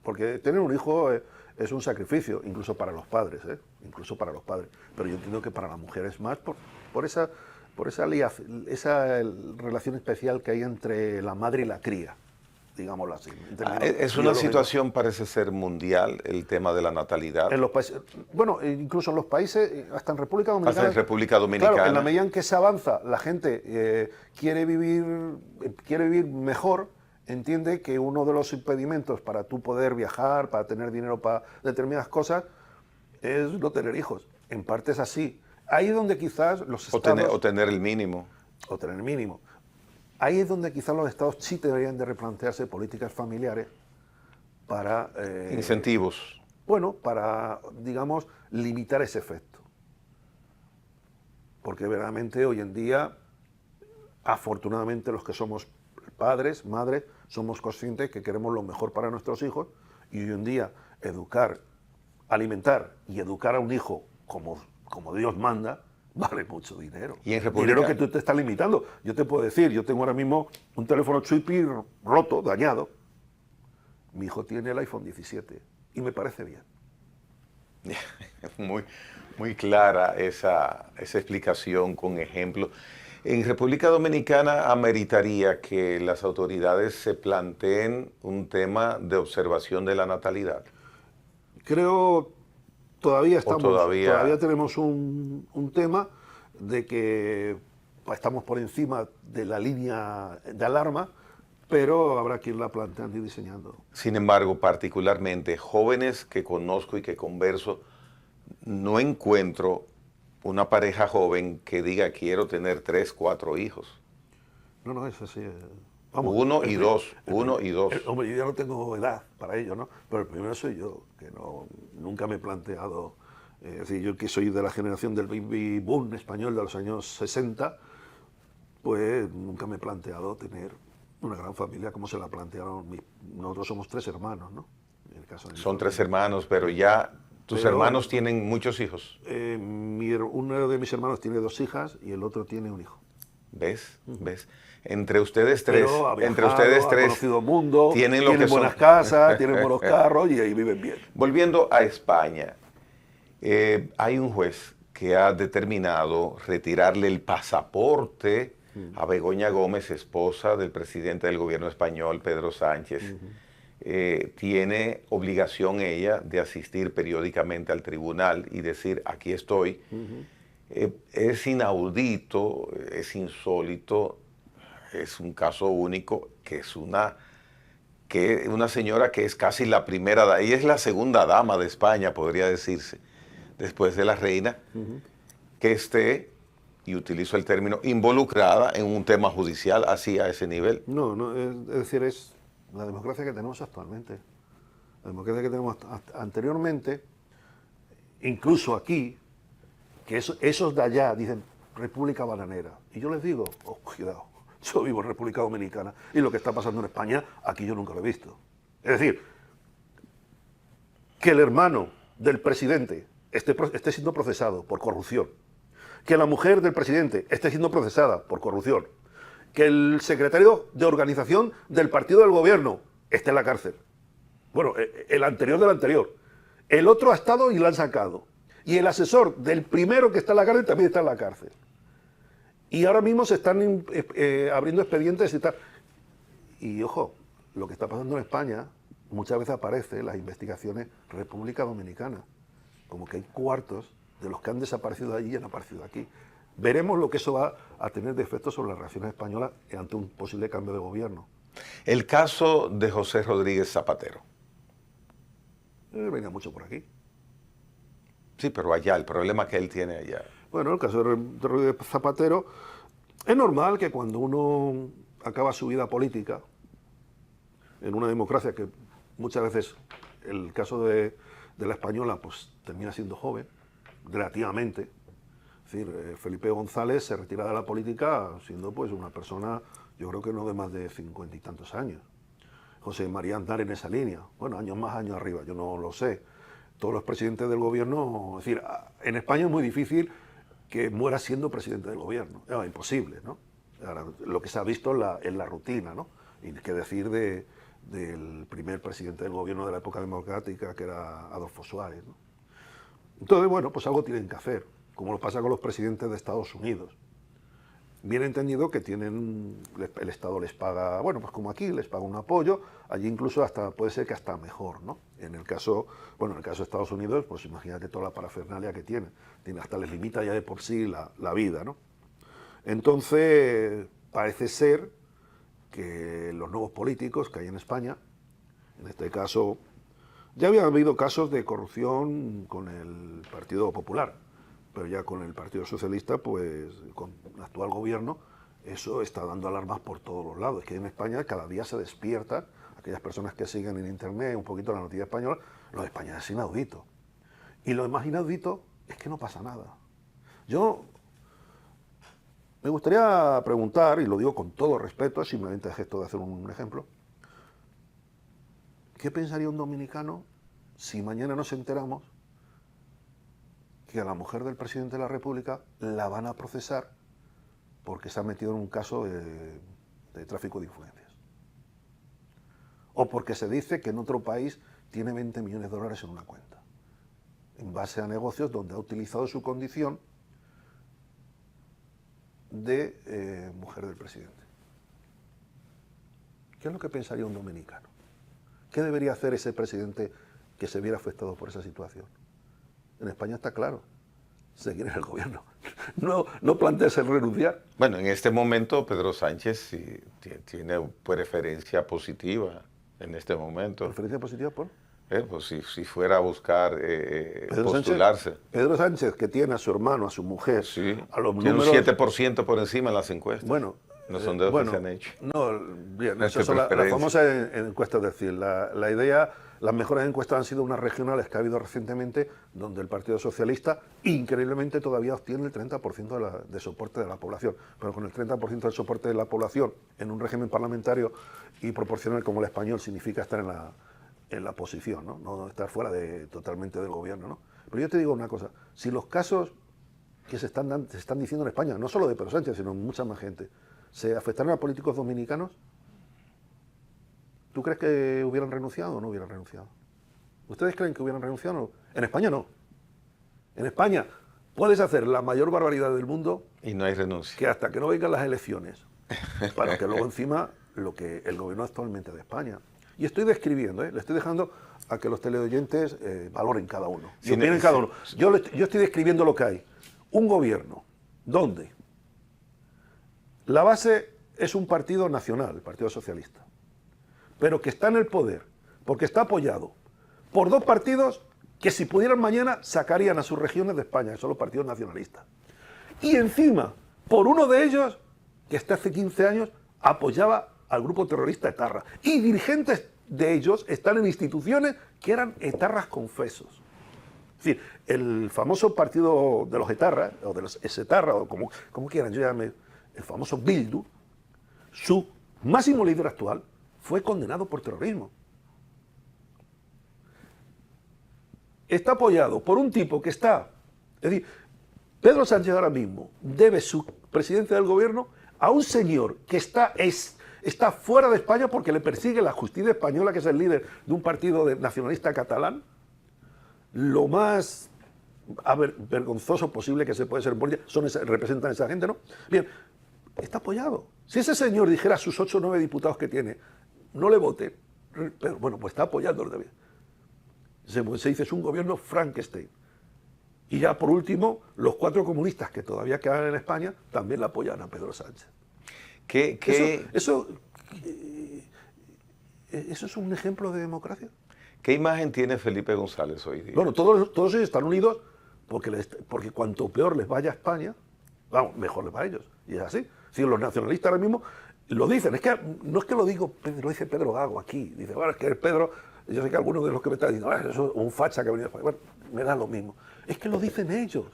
porque tener un hijo es un sacrificio, incluso para los padres, pero yo entiendo que para la mujer es más por esa relación especial que hay entre la madre y la cría, digámoslo así. Es una situación, parece ser mundial, el tema de la natalidad. En los países, bueno, incluso en los países, hasta en República Dominicana. Hasta en República Dominicana. Claro, en la medida en que se avanza, la gente quiere vivir mejor, entiende que uno de los impedimentos para tú poder viajar, para tener dinero para determinadas cosas, es no tener hijos. En parte es así. Ahí es donde quizás los estados... O tener el mínimo. O tener el mínimo. Ahí es donde quizás los estados sí deberían de replantearse políticas familiares para... incentivos. Bueno, para, digamos, limitar ese efecto. Porque verdaderamente hoy en día, afortunadamente los que somos padres, madres, somos conscientes que queremos lo mejor para nuestros hijos, y hoy en día alimentar y educar a un hijo como Dios manda, vale mucho dinero. Y en República... Dinero que tú te estás limitando. Yo te puedo decir, yo tengo ahora mismo un teléfono Chuipi roto, dañado. Mi hijo tiene el iPhone 17 y me parece bien. Muy clara esa explicación con ejemplos. En República Dominicana ameritaría que las autoridades se planteen un tema de observación de la natalidad. Creo... Todavía tenemos un tema de que estamos por encima de la línea de alarma, pero habrá quien la planteando y diseñando. Sin embargo, particularmente jóvenes que conozco y que converso, no encuentro una pareja joven que diga quiero tener 3, 4 hijos. No, no, es así. Uno y dos. Hombre, yo ya no tengo edad para ello, ¿no? Pero el primero soy yo, que no, nunca me he planteado. Es decir, yo que soy de la generación del baby boom español de los años 60, pues nunca me he planteado tener una gran familia como se la plantearon. Nosotros somos 3 hermanos, ¿no? En el caso de Son 3 hermanos, pero ya tus hermanos tienen muchos hijos. Uno de mis hermanos tiene 2 hijas y el otro tiene un hijo. ¿Ves? ¿Ves? Entre ustedes 3, Ha viajado, entre ustedes 3, ha conocido mundo, tienen lo que buenas son. casas, tienen buenos carros y ahí viven bien. Volviendo a España, hay un juez que ha determinado retirarle el pasaporte a Begoña Gómez, esposa del presidente del gobierno español, Pedro Sánchez. Tiene obligación ella de asistir periódicamente al tribunal y decir, aquí estoy. Es inaudito, es insólito, es un caso único, que es una señora que es casi la primera, ella es la segunda dama de España, podría decirse, después de la reina, que esté, y utilizo el término, involucrada en un tema judicial así a ese nivel. No, no, es decir, es la democracia que tenemos actualmente. La democracia que tenemos anteriormente, incluso aquí, que esos de allá dicen República Bananera. Y yo les digo, cuidado, yo vivo en República Dominicana y lo que está pasando en España, aquí yo nunca lo he visto. Es decir, que el hermano del presidente esté siendo procesado por corrupción, que la mujer del presidente esté siendo procesada por corrupción, que el secretario de organización del partido del gobierno esté en la cárcel. Bueno, el anterior del anterior. El otro ha estado y lo han sacado. Y el asesor del primero que está en la cárcel también está en la cárcel. Y ahora mismo se están abriendo expedientes y tal. Y ojo, lo que está pasando en España, muchas veces aparece en las investigaciones República Dominicana. Como que hay cuartos de los que han desaparecido allí y han aparecido aquí. Veremos lo que eso va a tener de efecto sobre las relaciones españolas ante un posible cambio de gobierno. El caso de José Rodríguez Zapatero. Venía mucho por aquí. Sí, pero allá, el problema que él tiene allá. Bueno, el caso de Rodríguez Zapatero, es normal que cuando uno acaba su vida política, en una democracia que muchas veces, el caso de la española, pues termina siendo joven, relativamente. Es decir, Felipe González se retira de la política siendo pues una persona, yo creo que no de más de 50 y tantos años. José María Aznar en esa línea, bueno, años más, años arriba, yo no lo sé. Todos los presidentes del gobierno, es decir, en España es muy difícil que muera siendo presidente del gobierno, es imposible, ¿no? Ahora, lo que se ha visto en la rutina, ¿no? Y qué decir del primer presidente del gobierno de la época democrática, que era Adolfo Suárez, ¿no? Entonces, bueno, pues algo tienen que hacer, como lo pasa con los presidentes de Estados Unidos. Bien entendido que el Estado les paga, bueno, pues como aquí, les paga un apoyo, allí incluso hasta puede ser que hasta mejor, ¿no? En el caso de Estados Unidos, pues imagínate toda la parafernalia que tiene, hasta les limita ya de por sí la vida, ¿no? Entonces, parece ser que los nuevos políticos que hay en España, en este caso, ya había habido casos de corrupción con el Partido Popular, pero ya con el Partido Socialista, pues con el actual gobierno, eso está dando alarmas por todos los lados. Es que en España cada día se despierta, aquellas personas que siguen en internet un poquito la noticia española, lo de España es inaudito. Y lo más inaudito es que no pasa nada. Yo me gustaría preguntar, y lo digo con todo respeto, simplemente a gesto de hacer un ejemplo, ¿qué pensaría un dominicano si mañana nos enteramos que a la mujer del presidente de la República la van a procesar porque se ha metido en un caso de tráfico de influencias? O porque se dice que en otro país tiene 20 millones de dólares en una cuenta, en base a negocios donde ha utilizado su condición de mujer del presidente. ¿Qué es lo que pensaría un dominicano? ¿Qué debería hacer ese presidente que se viera afectado por esa situación? En España está claro. seguir en el gobierno. No plantees el renunciar. Bueno, en este momento Pedro Sánchez sí tiene preferencia positiva en este momento. ¿Preferencia positiva por? Pues si fuera a buscar Pedro postularse. Pedro Sánchez, que tiene a su hermano, a su mujer, Sí, a los tiene números... un 7% por encima en las encuestas. Bueno, los sondeos que se han hecho. No, bien, No es esas que son las preferencia. famosas encuestas, es decir, la idea, las mejores encuestas han sido unas regionales que ha habido recientemente, donde el Partido Socialista, increíblemente, todavía obtiene el 30% de soporte de la población. Pero con el 30% del soporte de la población en un régimen parlamentario y proporcional como el español significa estar en la oposición, no estar fuera totalmente del gobierno, ¿no? Pero yo te digo una cosa, si los casos que se están diciendo en España, no solo de Pedro Sánchez, sino mucha más gente, se afectaron a políticos dominicanos, ¿tú crees que hubieran renunciado o no hubieran renunciado? ¿Ustedes creen que hubieran renunciado o no? En España no. En España puedes hacer la mayor barbaridad del mundo y no hay renuncia. Que hasta que no vengan las elecciones, para que luego encima lo que el gobierno actualmente de España. Y estoy describiendo, le estoy dejando a que los teleoyentes valoren cada uno. Sí, cada uno. Yo estoy describiendo lo que hay. Un gobierno donde la base es un partido nacional, el Partido Socialista, pero que está en el poder porque está apoyado por dos partidos que si pudieran mañana sacarían a sus regiones de España, que son los partidos nacionalistas. Y encima, por uno de ellos, que hasta hace 15 años apoyaba al grupo terrorista etarra. Y dirigentes de ellos están en instituciones que eran etarras confesos. Es decir, el famoso partido de los etarras, o de los esetarras, o como quieran, yo llame, el famoso Bildu, su máximo líder actual fue condenado por terrorismo. Está apoyado por un tipo que está... Es decir, Pedro Sánchez ahora mismo debe su presidencia del gobierno a un señor que está fuera de España porque le persigue la justicia española, que es el líder de un partido nacionalista catalán. Lo más vergonzoso posible que se puede ser en política representan a esa gente, ¿no? Bien, está apoyado. Si ese señor dijera a sus 8 o 9 diputados que tiene, no le vote, pero bueno, pues está apoyando lo de bien. Se dice, es un gobierno Frankenstein. Y ya por último, los 4 comunistas que todavía quedan en España también le apoyan a Pedro Sánchez. Eso es un ejemplo de democracia. ¿Qué imagen tiene Felipe González hoy día? Bueno, todos ellos están unidos porque cuanto peor les vaya a España, vamos, mejor les va a ellos. Y es así. Si los nacionalistas ahora mismo lo dicen, no es que lo dice Pedro Gago aquí. Dice, bueno, es que Pedro, yo sé que algunos de los que me están diciendo, eso es un facha que ha venido a España. Bueno, me da lo mismo. Es que lo dicen ellos,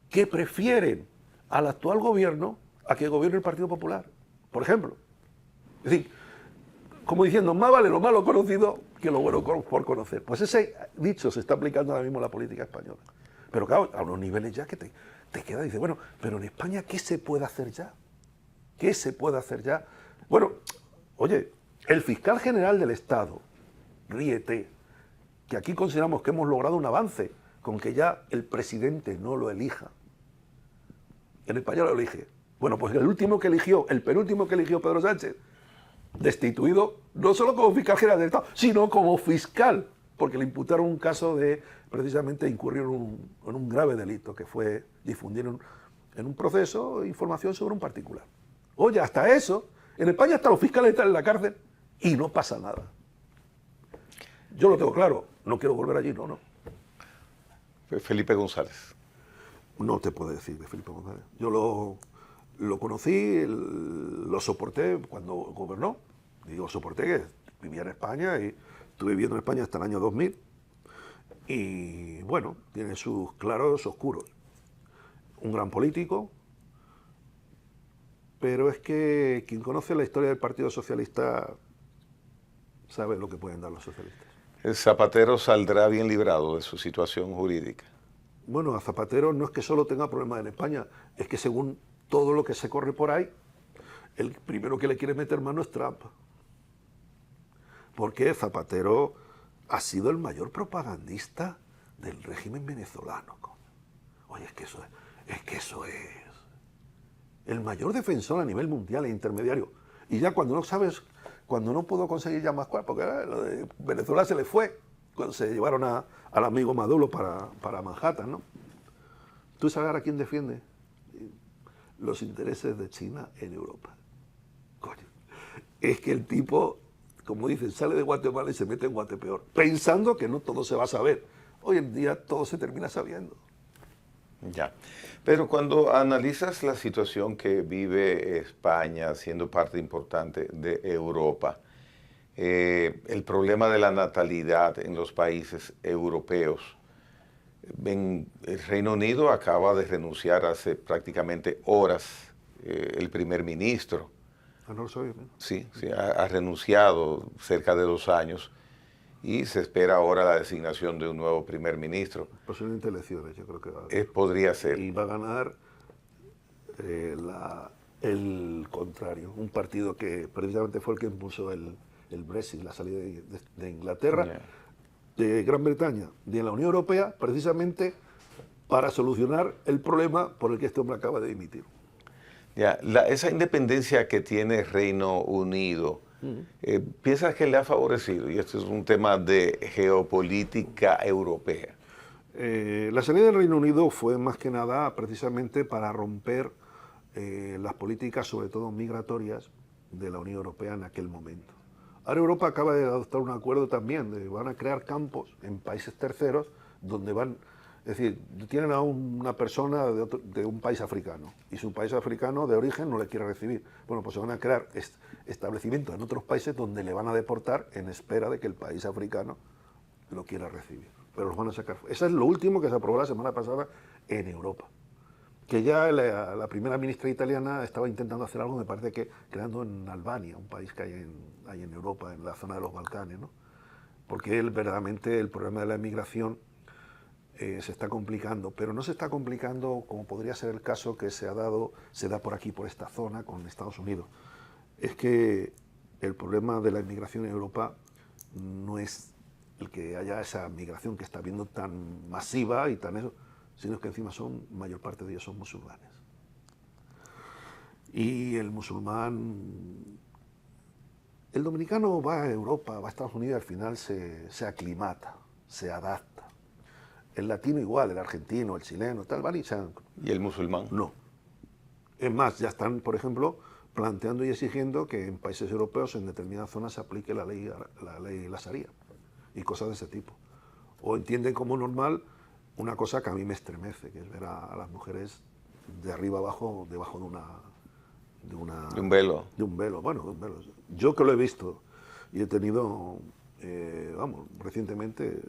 que prefieren al actual gobierno a que gobierne el Partido Popular, por ejemplo. Es decir, como diciendo, más vale lo malo conocido que lo bueno por conocer. Pues ese dicho se está aplicando ahora mismo en la política española. Pero claro, a unos niveles ya que te queda, dice, bueno, pero en España, ¿qué se puede hacer ya? ¿Qué se puede hacer ya? Bueno, oye, el fiscal general del Estado, ríete, que aquí consideramos que hemos logrado un avance con que ya el presidente no lo elija. En España lo elige. Bueno, pues el penúltimo que eligió Pedro Sánchez, destituido no solo como fiscal general del Estado, sino como fiscal, porque le imputaron un caso de precisamente incurrir en un grave delito, que fue difundir en un proceso información sobre un particular. Oye, hasta eso, en España hasta los fiscales están en la cárcel y no pasa nada. Yo lo tengo claro, no quiero volver allí, no. Felipe González. No te puedo decir de Felipe González. Yo lo conocí, lo soporté cuando gobernó. Digo, soporté que vivía en España y estuve viviendo en España hasta el año 2000. Y bueno, tiene sus claros oscuros. Un gran político, pero es que quien conoce la historia del Partido Socialista sabe lo que pueden dar los socialistas. ¿El Zapatero saldrá bien librado de su situación jurídica? Bueno, a Zapatero no es que solo tenga problemas en España, es que según todo lo que se corre por ahí, el primero que le quiere meter mano es Trump. Porque Zapatero ha sido el mayor propagandista del régimen venezolano. Oye, es que eso es el mayor defensor a nivel mundial e intermediario. Y ya cuando no pudo conseguir ya más cual, porque lo de Venezuela se le fue, cuando se llevaron al amigo Maduro para Manhattan, ¿no? ¿Tú sabes ahora quién defiende? Los intereses de China en Europa. Coño. Es que el tipo, como dicen, sale de Guatemala y se mete en Guatepeor, pensando que no todo se va a saber. Hoy en día todo se termina sabiendo. Ya. Pero cuando analizas la situación que vive España, siendo parte importante de Europa, el problema de la natalidad en los países europeos, el Reino Unido acaba de renunciar hace prácticamente horas el primer ministro. Ah, no lo sabía, ¿no? Sí, sí, ha renunciado cerca de 2 años y se espera ahora la designación de un nuevo primer ministro. Posiblemente elecciones, yo creo que va a Podría ser. y va a ganar el contrario, un partido que precisamente fue el que impuso el Brexit, la salida de Inglaterra, Ya. de Gran Bretaña, de la Unión Europea, precisamente para solucionar el problema por el que este hombre acaba de dimitir. Ya, esa independencia que tiene Reino Unido, ¿piensas que le ha favorecido? Y esto es un tema de geopolítica europea. La salida del Reino Unido fue más que nada precisamente para romper las políticas, sobre todo migratorias, de la Unión Europea en aquel momento. Ahora Europa acaba de adoptar un acuerdo también, van a crear campos en países terceros donde van, es decir, tienen a una persona de un país africano y su país africano de origen no le quiere recibir. Bueno, pues se van a crear establecimientos en otros países donde le van a deportar en espera de que el país africano lo quiera recibir. Pero los van a sacar. Eso es lo último que se aprobó la semana pasada en Europa. Que ya la primera ministra italiana estaba intentando hacer algo, me parece que creando en Albania, un país que hay en Europa, en la zona de los Balcanes, ¿no? Porque verdaderamente el problema de la inmigración se está complicando, pero no se está complicando como podría ser el caso que se da por aquí, por esta zona, con Estados Unidos. Es que el problema de la inmigración en Europa no es el que haya esa migración que está habiendo tan masiva y tan eso, sino que encima mayor parte de ellos son musulmanes. Y el musulmán, el dominicano va a Europa, va a Estados Unidos y al final se aclimata, se adapta. El latino igual, el argentino, el chileno, tal, van y ¿Y el musulmán? No. Es más, ya están, por ejemplo, planteando y exigiendo que en países europeos en determinadas zonas se aplique la ley la Sharia y cosas de ese tipo. O entienden como normal una cosa que a mí me estremece, que es ver a las mujeres de arriba abajo, debajo de un velo. De un velo, bueno, de un velo. Yo que lo he visto y he tenido, recientemente,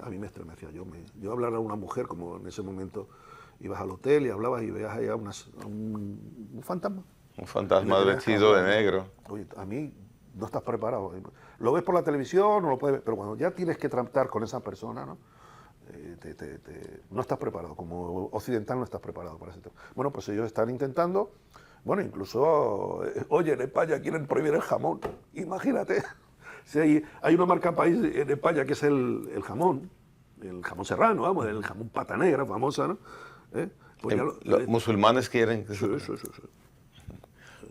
a mí me estremecía. Yo hablar a una mujer, como en ese momento ibas al hotel y hablabas y veías allá un fantasma. Un fantasma vestido de negro. Oye, a mí no estás preparado. Lo ves por la televisión, no lo puedes ver, pero cuando ya tienes que tratar con esa persona, ¿no? No estás preparado, como occidental no estás preparado para ese tema. Bueno, pues ellos están intentando, bueno, incluso, oye, en España quieren prohibir el jamón, imagínate. Si hay una marca país en España que es el jamón serrano, vamos, el jamón pata negra, famosa, ¿no? Pues los musulmanes quieren que sí.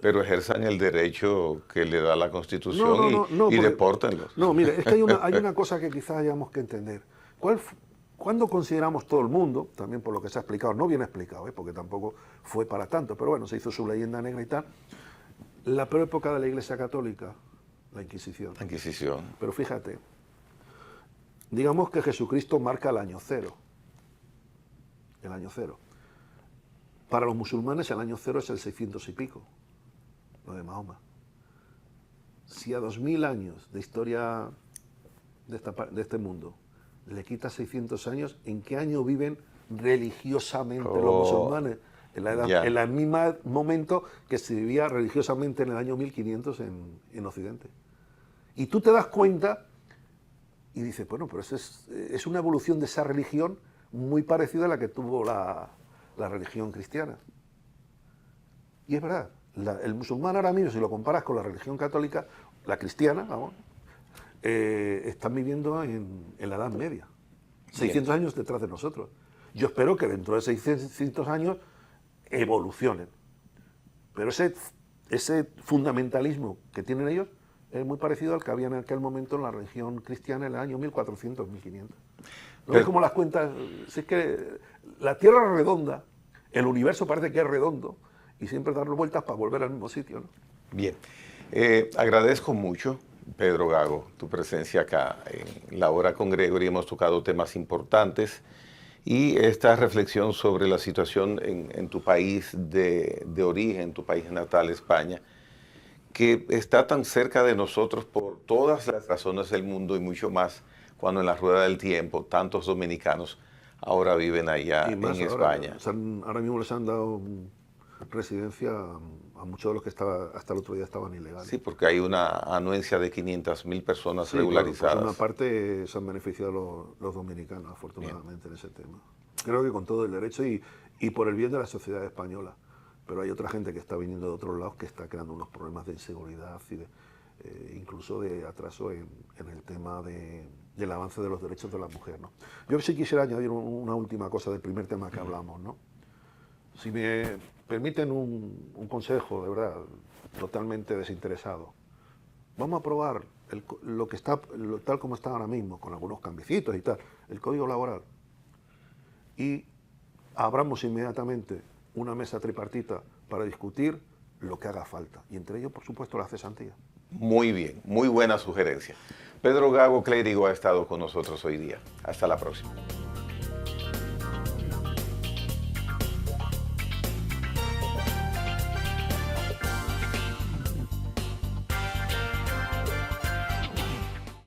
Pero ejerzan el derecho que le da la Constitución y depórtenlos. No, mire, es que hay una cosa que quizás hayamos que entender. ¿Cuándo consideramos todo el mundo, también por lo que se ha explicado, no bien explicado, porque tampoco fue para tanto, pero bueno, se hizo su leyenda negra y tal, la peor época de la Iglesia Católica, la Inquisición? La Inquisición. Pero fíjate, digamos que Jesucristo marca el año cero. El año cero. Para los musulmanes el año cero es el 600 y pico, lo de Mahoma. Si a 2000 años de historia de este mundo le quitas 600 años, ¿en qué año viven religiosamente los musulmanes? En el mismo momento que se vivía religiosamente en el año 1500 en Occidente. Y tú te das cuenta y dices, bueno, pero eso es una evolución de esa religión muy parecida a la que tuvo la religión cristiana. Y es verdad, el musulmán ahora mismo, si lo comparas con la religión católica, la cristiana, vamos, están viviendo en la Edad Media, 600 años detrás de nosotros. Yo espero que dentro de 600 años evolucionen. Pero ese fundamentalismo que tienen ellos es muy parecido al que había en aquel momento en la religión cristiana en el año 1400, 1500. ¿No ves cómo las cuentas? Si es que la Tierra es redonda, el universo parece que es redondo, y siempre dar vueltas para volver al mismo sitio, ¿no? Bien, agradezco mucho, Pedro Gago, tu presencia acá en La Hora con Gregory. Hemos tocado temas importantes y esta reflexión sobre la situación en tu país de origen, tu país natal, España, que está tan cerca de nosotros por todas las razones del mundo y mucho más cuando en la rueda del tiempo tantos dominicanos ahora viven allá Y más en ahora, España. ahora mismo les han dado residencia a muchos de los que hasta el otro día estaban ilegales. Sí, porque hay una anuencia de 500.000 personas Sí, regularizadas. por una parte se han beneficiado los dominicanos, afortunadamente, en ese tema. Creo que con todo el derecho y por el bien de la sociedad española. Pero hay otra gente que está viniendo de otros lados que está creando unos problemas de inseguridad y incluso de atraso en el tema del avance de los derechos de la mujer, ¿no? Yo sí quisiera añadir una última cosa del primer tema que hablamos, ¿no? Si me permiten un consejo, de verdad, totalmente desinteresado. Vamos a probar lo que está, tal como está ahora mismo, con algunos cambiecitos y tal, el Código Laboral. Y abramos inmediatamente una mesa tripartita para discutir lo que haga falta. Y entre ellos, por supuesto, la cesantía. Muy bien, muy buena sugerencia. Pedro Gago Clérigo ha estado con nosotros hoy día. Hasta la próxima.